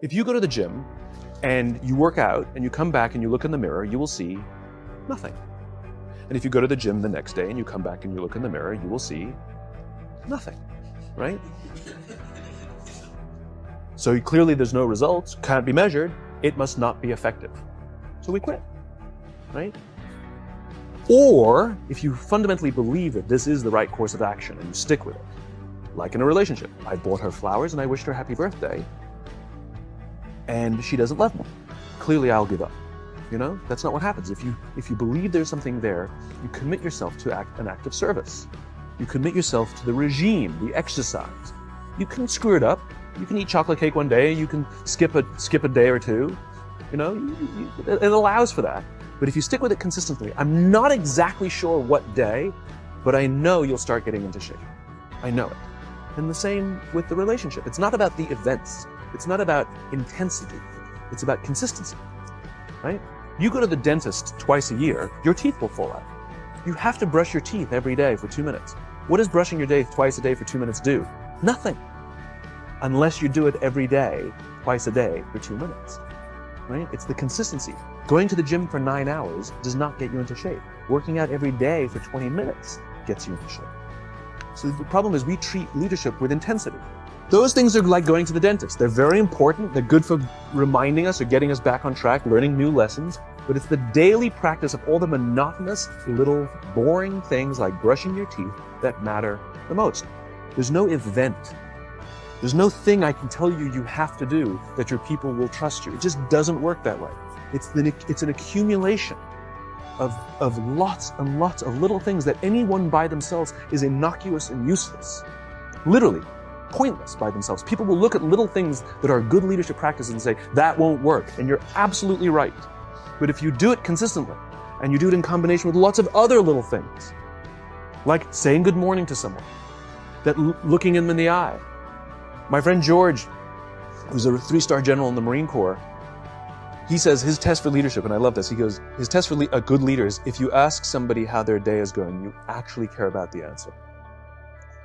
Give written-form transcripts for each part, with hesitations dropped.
If you go to the gym and you work out and you come back and you look in the mirror, you will see nothing. And if you go to the gym the next day and you come back and you look in the mirror, you will see nothing, right? So clearly there's no results, can't be measured, it must not be effective. So we quit, right? Or if you fundamentally believe that this is the right course of action and you stick with it, like in a relationship, I bought her flowers and I wished her happy birthday, and she doesn't love me. Clearly I'll give up. You know, that's not what happens. If you believe there's something there, you commit yourself to an act of service. You commit yourself to the regime, the exercise. You can screw it up. You can eat chocolate cake one day. You can skip a day or two. You know, it allows for that. But if you stick with it consistently, I'm not exactly sure what day, but I know you'll start getting into shape. I know it. And the same with the relationship. It's not about the events. It's not about intensity. It's about consistency, right? You go to the dentist twice a year, your teeth will fall out. You have to brush your teeth every day for 2 minutes. What does brushing your teeth twice a day for 2 minutes do? Nothing. Unless you do it every day, twice a day for 2 minutes, right? It's the consistency. Going to the gym for 9 hours does not get you into shape. Working out every day for 20 minutes gets you into shape. So the problem is we treat leadership with intensity. Those things are like going to the dentist. They're very important. They're good for reminding us or getting us back on track, learning new lessons. But it's the daily practice of all the monotonous, little, boring things like brushing your teeth that matter the most. There's no event. There's no thing I can tell you have to do that your people will trust you. It just doesn't work that way. It's an accumulation of lots and lots of little things that anyone by themselves is innocuous and useless. Literally, pointless by themselves. People will look at little things that are good leadership practices and say, that won't work. And you're absolutely right. But if you do it consistently, and you do it in combination with lots of other little things, like saying good morning to someone, that looking them in the eye. My friend George, who's a 3-star general in the Marine Corps, he says his test for leadership, and I love this, he goes, his test for a good leader is if you ask somebody how their day is going, you actually care about the answer.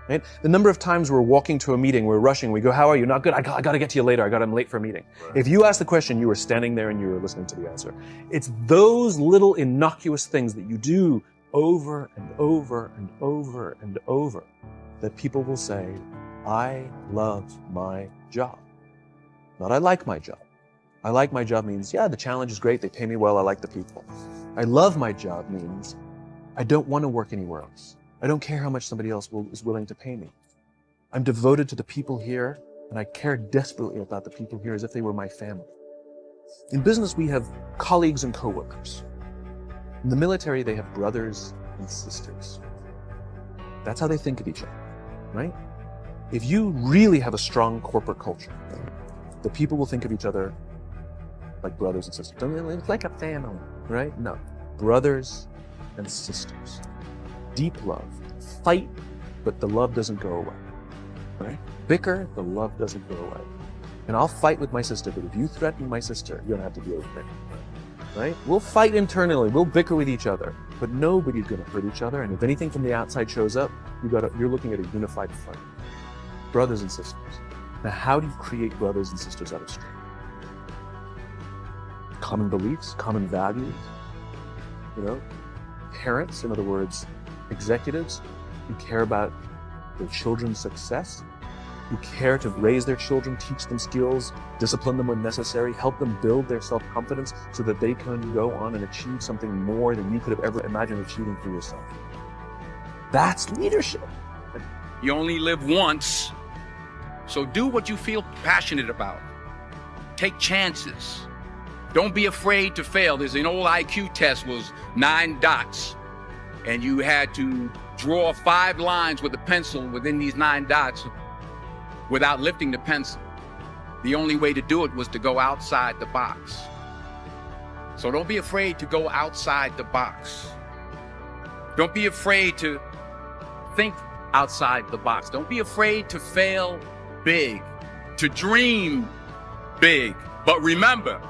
Right? The number of times we're walking to a meeting, we're rushing, we go, how are you? Not good, I got to get to you later, I'm late for a meeting. Right. If you ask the question, you were standing there and you were listening to the answer. It's those little innocuous things that you do over and over and over and over that people will say, I love my job. Not I like my job. I like my job means, yeah, the challenge is great, they pay me well, I like the people. I love my job means, I don't want to work anywhere else. I don't care how much somebody else is willing to pay me. I'm devoted to the people here, and I care desperately about the people here as if they were my family. In business, we have colleagues and coworkers. In the military, they have brothers and sisters. That's how they think of each other, right? If you really have a strong corporate culture, the people will think of each other like brothers and sisters. It's like a family, right? No, brothers and sisters. Deep love. Fight, but the love doesn't go away, right? Bicker, the love doesn't go away. And I'll fight with my sister, but if you threaten my sister, you're gonna have to deal with me, right? We'll fight internally, we'll bicker with each other, but nobody's gonna hurt each other. And if anything from the outside shows up, you're looking at a unified front. Brothers and sisters. Now, how do you create brothers and sisters out of strength? Common beliefs, common values, parents, in other words, executives who care about their children's success, who care to raise their children, teach them skills, discipline them when necessary, help them build their self-confidence so that they can go on and achieve something more than you could have ever imagined achieving for yourself. That's leadership. You only live once, so do what you feel passionate about. Take chances. Don't be afraid to fail. There's an old IQ test, was 9 dots. And you had to draw 5 lines with a pencil within these 9 dots without lifting the pencil. The only way to do it was to go outside the box. So don't be afraid to go outside the box. Don't be afraid to think outside the box. Don't be afraid to fail big, to dream big. But remember,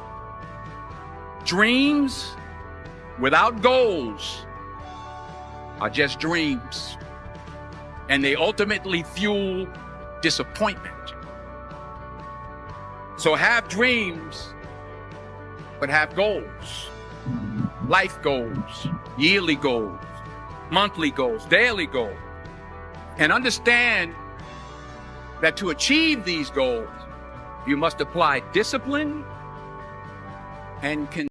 dreams without goals are just dreams, and they ultimately fuel disappointment. So have dreams, but have goals. Life goals, yearly goals, monthly goals, daily goals. And understand that to achieve these goals, you must apply discipline and